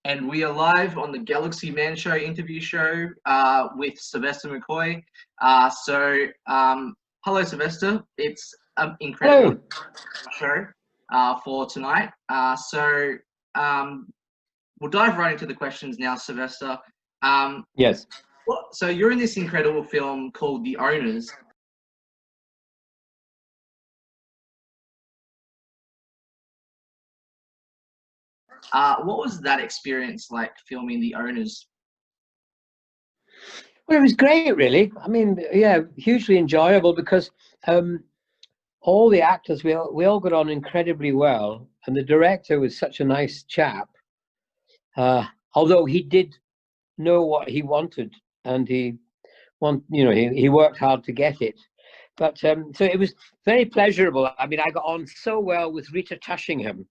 And we are live on the Galaxy Man Show interview show with Sylvester McCoy. Hello, Sylvester. It's an incredible show for tonight. We'll dive right into the questions now, Sylvester. Yes. So you're in this incredible film called The Owners. What was that experience like filming The Owners? Well, it was great, really. I mean, yeah, hugely enjoyable because all the actors, we all got on incredibly well, and the director was such a nice chap. Although he did know what he wanted, and he worked hard to get it. But so it was very pleasurable. I mean, I got on so well with Rita Tushingham.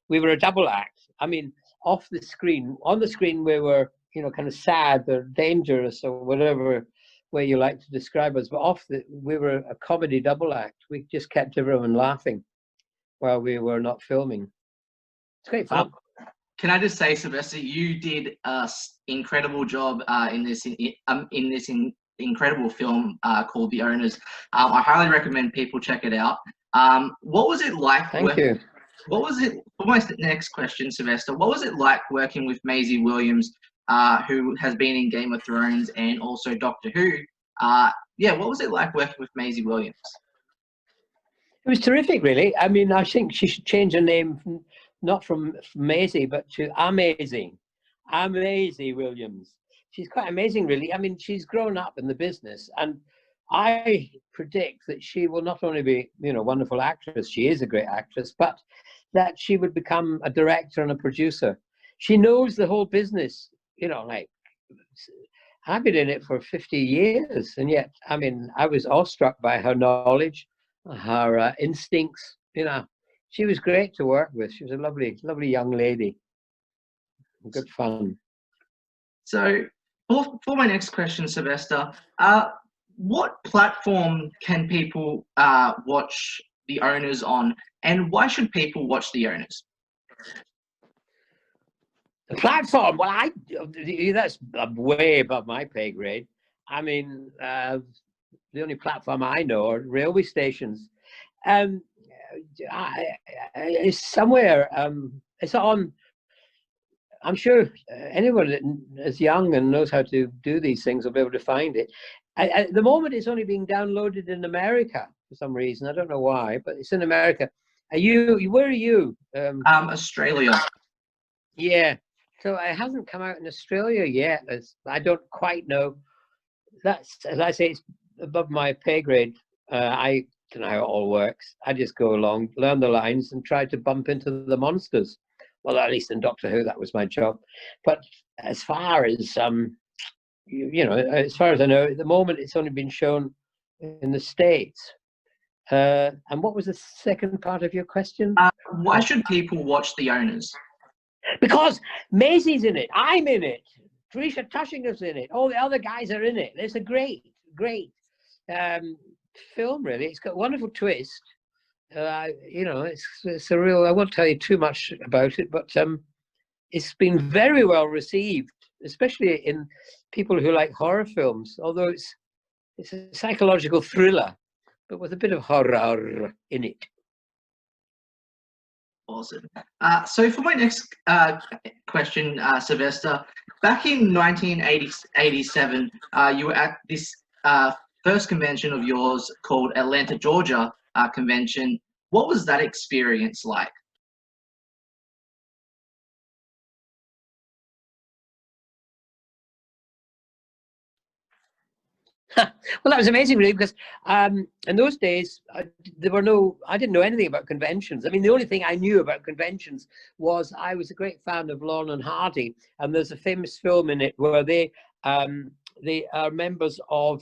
We were a double act. I mean, off the screen, on the screen we were, kind of sad or dangerous or whatever way you like to describe us. But we were a comedy double act. We just kept everyone laughing while we were not filming. It's great fun. Can I just say, Sylvester, you did an incredible job in this incredible film called The Owners. I highly recommend people check it out. What was it like? Thank you. What was it, for my next question, Sylvester, what was it like working with Maisie Williams, who has been in Game of Thrones and also Doctor Who? What was it like working with Maisie Williams? It was terrific, really. I mean, I think she should change her name, not from Maisie, but to Amazing Williams. She's quite amazing, really. I mean, she's grown up in the business, and I predict that she will not only be, a wonderful actress, she is a great actress, but that she would become a director and a producer. She knows the whole business, like, I've been in it for 50 years, and yet, I mean, I was awestruck by her knowledge, her instincts. She was great to work with. She was a lovely, lovely young lady. Good fun. So, for my next question, Sylvester, what platform can people watch The Owners on, and why should people watch The Owners? The platform? Well, that's way above my pay grade. I mean, the only platform I know are railway stations. It's somewhere. It's on. I'm sure anyone that is young and knows how to do these things will be able to find it. At the moment, it's only being downloaded in America for some reason. I don't know why, but it's in America. Where are you? Australia. Yeah. So it hasn't come out in Australia yet. I don't quite know. That's, as I say, it's above my pay grade. I don't know how it all works. I just go along, learn the lines, and try to bump into the monsters. Well, at least in Doctor Who, that was my job. But as far as as far as I know, at the moment, it's only been shown in the States. And what was the second part of your question? Why should people watch The Owners? Because Maisie's in it. I'm in it. Teresa Tushingham's in it. All the other guys are in it. It's a great, great film, really. It's got a wonderful twist. It's a real. I won't tell you too much about it, but it's been very well received, especially in people who like horror films. Although it's a psychological thriller, but with a bit of horror in it. Awesome. So for my next question, Sylvester, back in 1987, you were at this first convention of yours called Atlanta, Georgia convention. What was that experience like? Well, that was amazing, really, because in those days, I didn't know anything about conventions. I mean, the only thing I knew about conventions was I was a great fan of Laurel and Hardy, and there's a famous film in it where they are members of,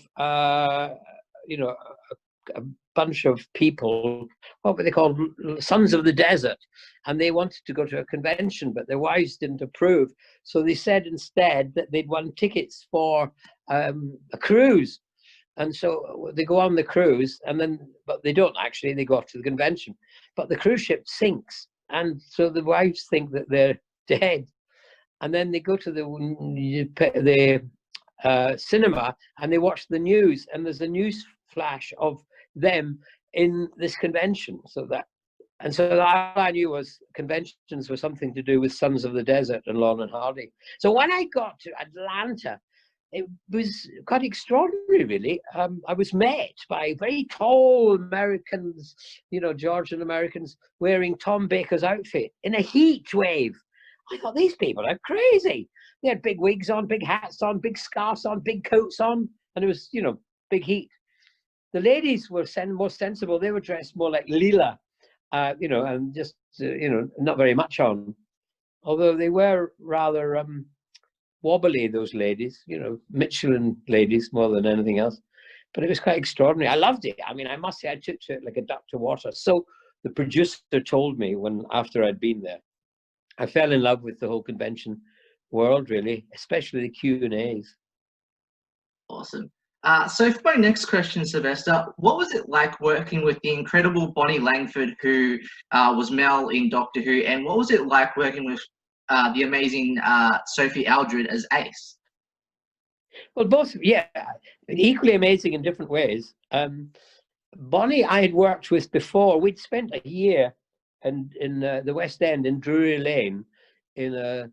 a bunch of people, what were they called? Sons of the Desert. And they wanted to go to a convention, but their wives didn't approve. So they said instead that they'd won tickets for a cruise. And so they go on the cruise, but they don't actually, they go off to the convention. But the cruise ship sinks. And so the wives think that they're dead. and then they go to the cinema and they watch the news, and there's a news flash of them in this convention. So all I knew was conventions were something to do with Sons of the Desert and Laurel and Hardy. So when I got to Atlanta, it was quite extraordinary, really. I was met by very tall Americans, Georgian Americans, wearing Tom Baker's outfit in a heat wave. I thought, these people are crazy. They had big wigs on, big hats on, big scarves on, big coats on, and it was, big heat. The ladies were more sensible. They were dressed more like Leela, and just, not very much on. Although they were rather wobbly, those ladies, Michelin ladies more than anything else. But it was quite extraordinary. I loved it. I mean, I must say I took to it like a duck to water. So the producer told me after I'd been there, I fell in love with the whole convention world, really, especially the Q&As. Awesome. So for my next question, Sylvester, what was it like working with the incredible Bonnie Langford, who was Mel in Doctor Who, and what was it like working with the amazing Sophie Aldred as Ace? Well, both, yeah, equally amazing in different ways. Bonnie I had worked with before. We'd spent a year in the West End in Drury Lane in a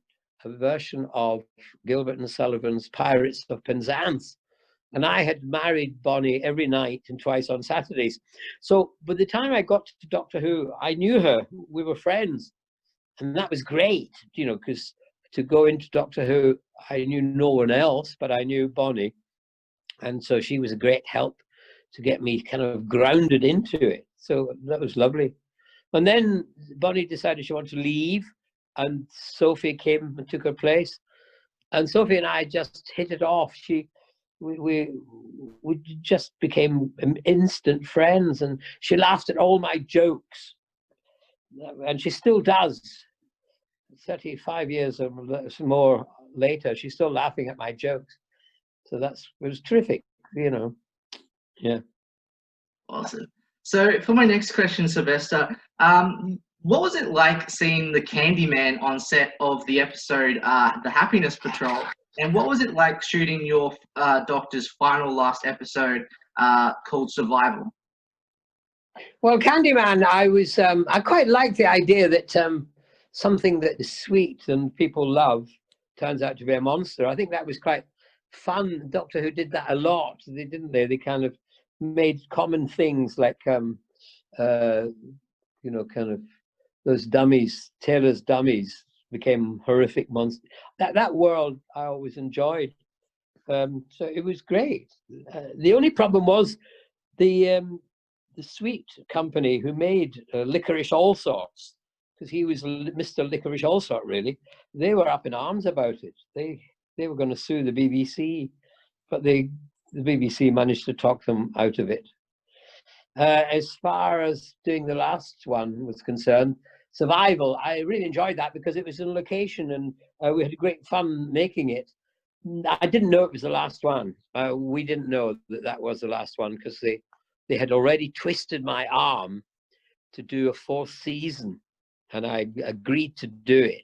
version of Gilbert and Sullivan's Pirates of Penzance. And I had married Bonnie every night and twice on Saturdays. So by the time I got to Doctor Who, I knew her. We were friends. And that was great, because to go into Doctor Who, I knew no one else, but I knew Bonnie. And so she was a great help to get me kind of grounded into it. So that was lovely. And then Bonnie decided she wanted to leave, and Sophie came and took her place. And Sophie and I just hit it off. We just became instant friends, and she laughed at all my jokes, and she still does. 35 years or more later, she's still laughing at my jokes. So it was terrific, Yeah. Awesome. So for my next question, Sylvester, what was it like seeing the Candyman on set of the episode The Happiness Patrol? And what was it like shooting your Doctor's last episode called Survival? Well, Candyman, I quite like the idea that something that is sweet and people love turns out to be a monster. I think that was quite fun. Doctor Who did that a lot, didn't they? They kind of made common things like, kind of those dummies, Taylor's dummies became horrific monsters. That world I always enjoyed. So it was great. The only problem was the sweet company who made Licorice Allsorts, because he was Mr. Licorice Allsort, really. They were up in arms about it. They were going to sue the BBC, but the BBC managed to talk them out of it. As far as doing the last one was concerned, Survival, I really enjoyed that because it was in location, and we had great fun making it. I didn't know it was the last one. We didn't know that was the last one because they had already twisted my arm to do a 4th season, and I agreed to do it.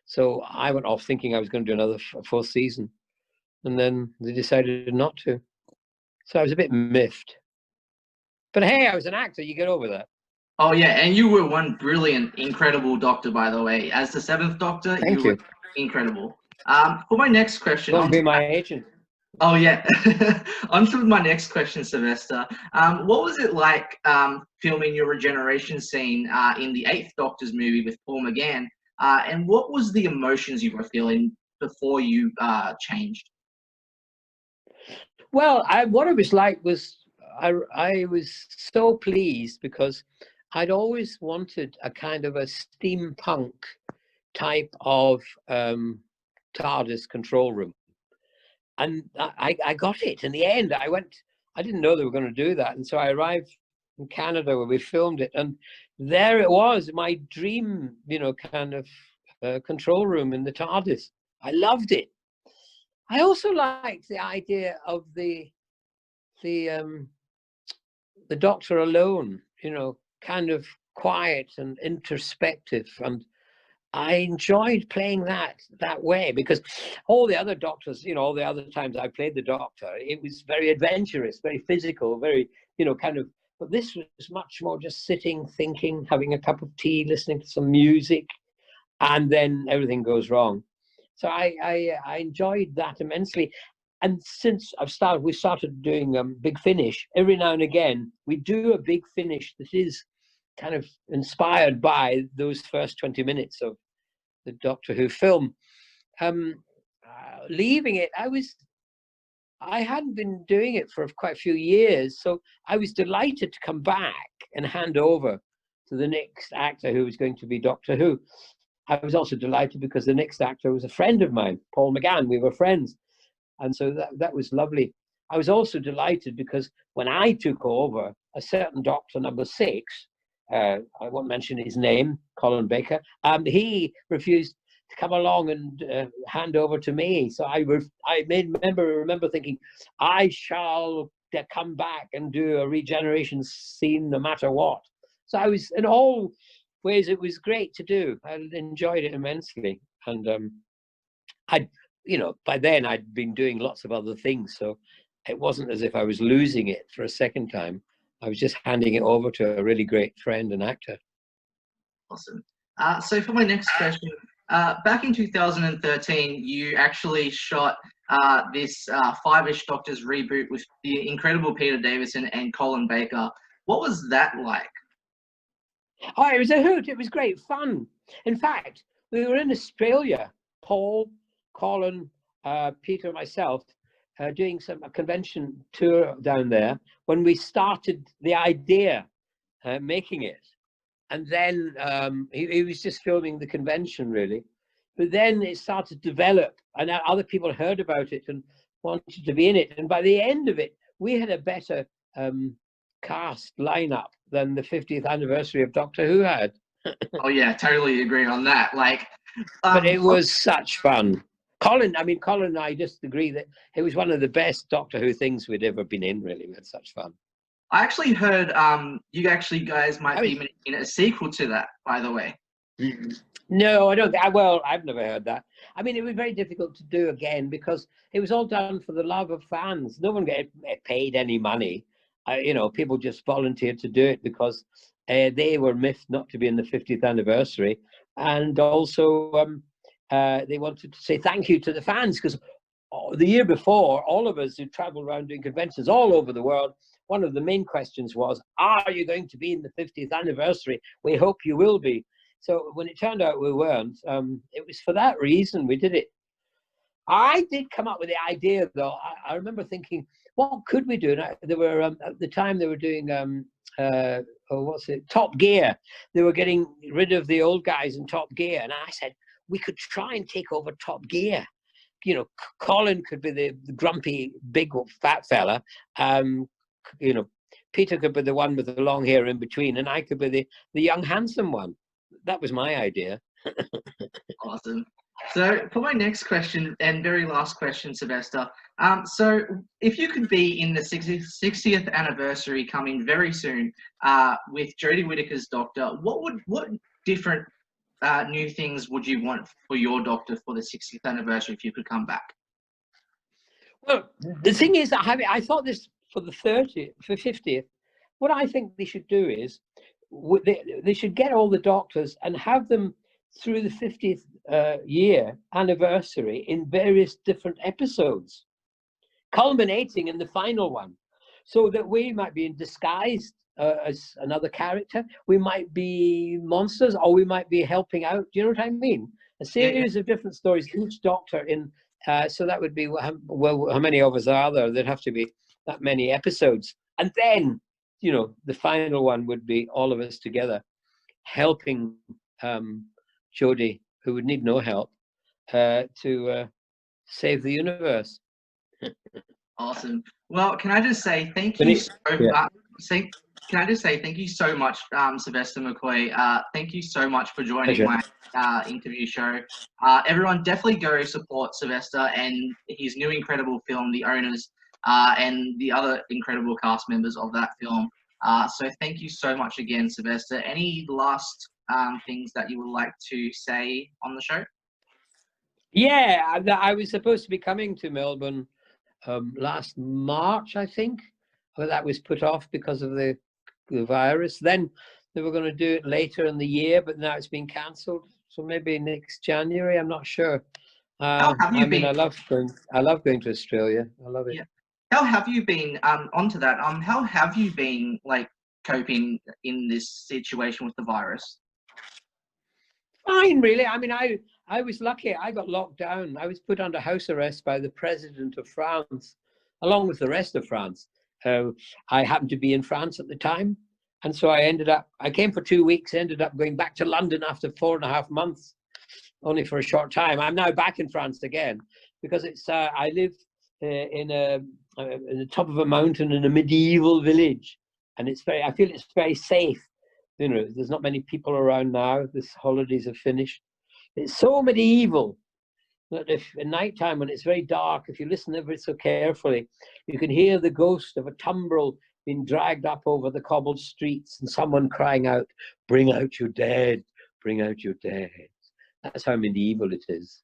So I went off thinking I was going to do another 4th season, and then they decided not to. So I was a bit miffed. But hey, I was an actor. You get over that. Oh yeah, and you were one brilliant, incredible Doctor, by the way. As the 7th Doctor, Thank you. Were incredible. For my next question, Don't be my agent. Oh yeah, on to my next question, Sylvester. What was it like filming your regeneration scene in the 8th Doctor's movie with Paul McGann? And what was the emotions you were feeling before you changed? Well, what it was like was I was so pleased because I'd always wanted a kind of a steampunk type of TARDIS control room. And I got it in the end. I didn't know they were going to do that. And so I arrived in Canada where we filmed it. And there it was, my dream, kind of control room in the TARDIS. I loved it. I also liked the idea of the Doctor alone, kind of quiet and introspective. And I enjoyed playing that way, because all the other doctors, all the other times I played the doctor, it was very adventurous, very physical, very, kind of. But this was much more just sitting, thinking, having a cup of tea, listening to some music, and then everything goes wrong. So I enjoyed that immensely. And since we started doing Big Finish. Every now and again, we do a Big Finish that is kind of inspired by those first 20 minutes of the Doctor Who film. Leaving it, I hadn't been doing it for quite a few years, so I was delighted to come back and hand over to the next actor who was going to be Doctor Who. I was also delighted because the next actor was a friend of mine, Paul McGann. We were friends, and so that was lovely. I was also delighted because when I took over, a certain Doctor, number 6, I won't mention his name, Colin Baker, he refused to come along and hand over to me. So I remember thinking, I shall come back and do a regeneration scene no matter what. So I was, in all ways, it was great to do. I enjoyed it immensely. And by then I'd been doing lots of other things. So it wasn't as if I was losing it for a second time. I was just handing it over to a really great friend and actor. Awesome. So for my next question, back in 2013, you actually shot this Five-ish Doctors reboot with the incredible Peter Davison and Colin Baker. What was that like? Oh, it was a hoot. It was great fun. In fact, we were in Australia, Paul, Colin, Peter, myself, doing a convention tour down there when we started the idea, making it. And then he was just filming the convention, really. But then it started to develop, and other people heard about it and wanted to be in it. And by the end of it, we had a better cast lineup than the 50th anniversary of Doctor Who had. Oh yeah, totally agree on that. But it was such fun. Colin and I just agree that it was one of the best Doctor Who things we'd ever been in, really. We had such fun. I actually heard you guys might be making a sequel to that, by the way. No, I don't. Well, I've never heard that. I mean, it was very difficult to do again because it was all done for the love of fans. No one got paid any money. People just volunteered to do it because they were miffed not to be in the 50th anniversary. And also they wanted to say thank you to the fans, because the year before, all of us who traveled around doing conventions all over the world, one of the main questions was, are you going to be in the 50th anniversary? We hope you will be. So when it turned out we weren't, it was for that reason we did it. I did come up with the idea, though. I remember thinking, what could we do? And there were, at the time, they were doing, Top Gear. They were getting rid of the old guys in Top Gear. And I said, we could try and take over Top Gear. Colin could be the grumpy, big, fat fella. Peter could be the one with the long hair in between, and I could be the young, handsome one. That was my idea. Awesome. So for my next question and very last question, Sylvester, so if you could be in the 60th anniversary coming very soon with Jodie Whittaker's Doctor, what different new things would you want for your Doctor for the 60th anniversary if you could come back? Well, the thing is that I thought this for the 50th. What I think they should do is they should get all the Doctors and have them through the 50th year anniversary in various different episodes, culminating in the final one, so that we might be in disguise as another character, we might be monsters, or we might be helping out. Do you know what I mean? A series of different stories, each Doctor in. So that would be, how many of us are there? There'd have to be that many episodes, and then the final one would be all of us together, helping Jodie, who would need no help, to save the universe. Awesome. Well, can I just say thank you so much? Can I just say thank you so much, Sylvester McCoy? Thank you so much for joining my interview show. Everyone, definitely go support Sylvester and his new incredible film, The Owners, and the other incredible cast members of that film. So thank you so much again, Sylvester. Any last things that you would like to say on the show? Yeah, I was supposed to be coming to Melbourne last March, I think, but that was put off because of the virus. Then they were going to do it later in the year, but now it's been cancelled. So maybe next January. I'm not sure. How have you been? I love going to Australia. I love it. Yeah. How have you been? Onto that. How have you been like coping in this situation with the virus? Fine, really. I mean, I was lucky. I got locked down. I was put under house arrest by the president of France, along with the rest of France. I happened to be in France at the time. And so I came for 2 weeks, ended up going back to London after 4.5 months, only for a short time. I'm now back in France again because I live in the top of a mountain in a medieval village. And I feel it's very safe. You know, there's not many people around now. The holidays are finished. It's so medieval that if at night time when it's very dark, if you listen ever so carefully, you can hear the ghost of a tumbrel being dragged up over the cobbled streets and someone crying out, "Bring out your dead, bring out your dead." That's how medieval it is.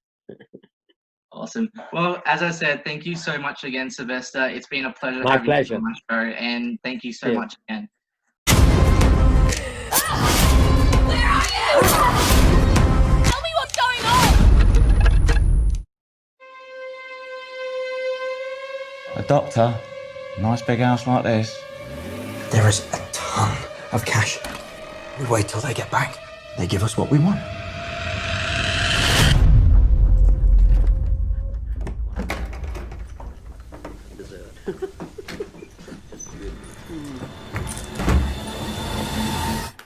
Awesome. Well, as I said, thank you so much again, Sylvester. It's been a pleasure My having pleasure. you on my show, and thank you so much again. Where are you? Tell me what's going on! A doctor? Nice big house like this. There is a ton of cash. We wait till they get back. They give us what we want.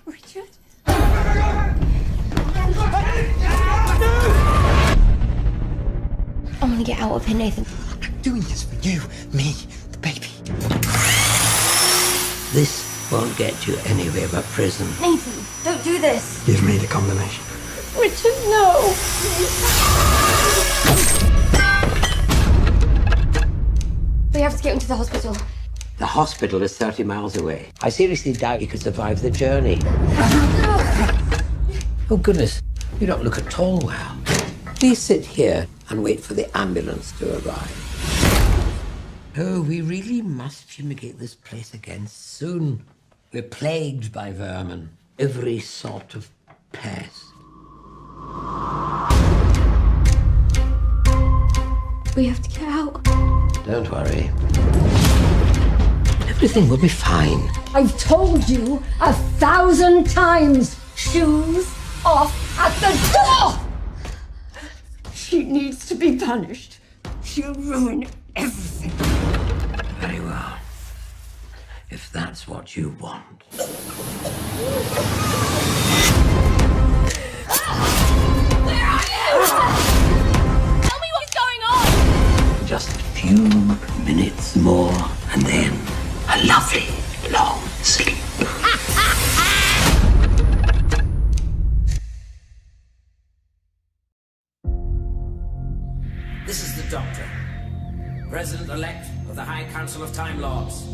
Richard? I want to get out of here, Nathan. I'm doing this for you, me, the baby. This won't get you anywhere but prison. Nathan, don't do this. Give me the combination. Richard, no. We have to get into the hospital. The hospital is 30 miles away. I seriously doubt you could survive the journey. Oh, goodness. You don't look at all well. Please sit here and wait for the ambulance to arrive. Oh, we really must fumigate this place again soon. We're plagued by vermin. Every sort of pest. We have to get out. Don't worry. Everything will be fine. I've told you 1,000 times. Shoes off at the door! She needs to be punished. She'll ruin everything. Very well. If that's what you want. Where are you? Tell me what's going on! Just a few minutes more, and then a lovely long sleep. This is the Doctor, President-elect of the High Council of Time Lords,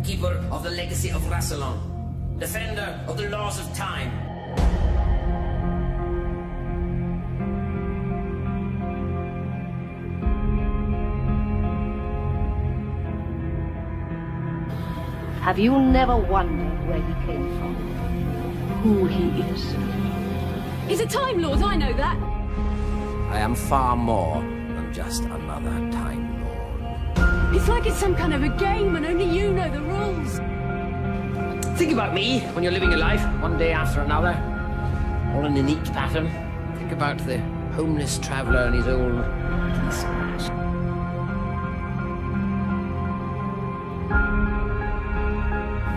Keeper of the Legacy of Rassilon, Defender of the Laws of Time. Have you never wondered where he came from? Who he is? He's a Time Lord, I know that. I am far more than just another Time Lord. It's like it's some kind of a game and only you know the rules. Think about me when you're living your life, one day after another, all in a neat pattern. Think about the homeless traveller and his old police watch.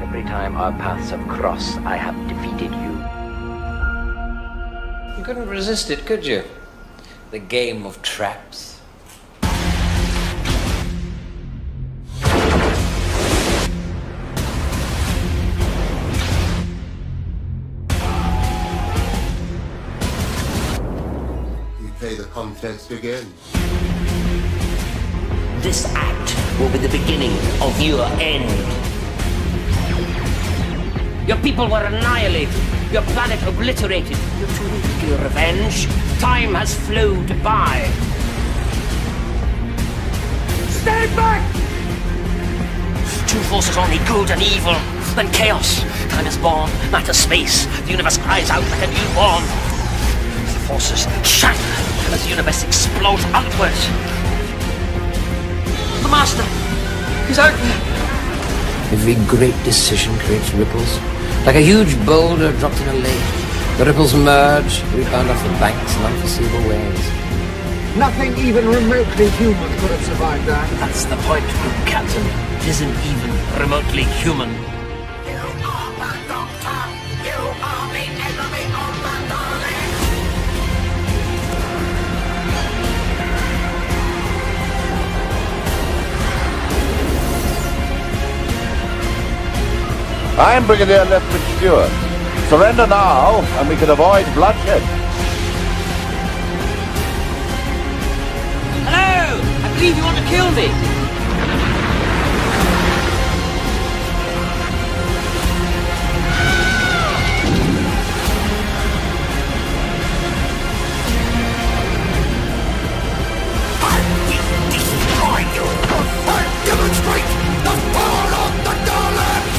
Every time our paths have crossed, I have defeated you. You couldn't resist it, could you? The game of traps. You play the contest again. This act will be the beginning of your end. Your people were annihilated. Your planet obliterated. You're too weak for your revenge. Time has flowed by. Stand back! Two forces, only good and evil. Then chaos. Time is born. Matter space. The universe cries out like a newborn. The forces shatter as the universe explodes outwards. The Master. He's out there. Every great decision creates ripples. Like a huge boulder dropped in a lake. The ripples merge, rebound off the banks in unforeseeable ways. Nothing even remotely human could have survived that. That's the point, Captain. It isn't even remotely human. You are the Doctor. You are the enemy of the Daleks. I'm Brigadier Lethbridge Stewart. Surrender now, and we can avoid bloodshed. Hello! I believe you want to kill me. I will destroy you. I demonstrate the power of the Daleks.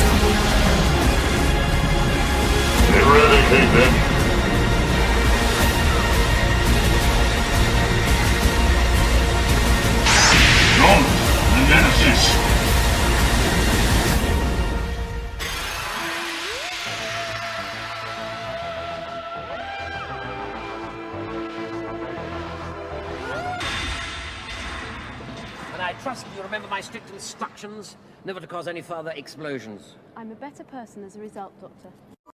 Get ready, Kingpin. Nemesis. And I trust you remember my strict instructions, never to cause any further explosions. I'm a better person as a result, Doctor.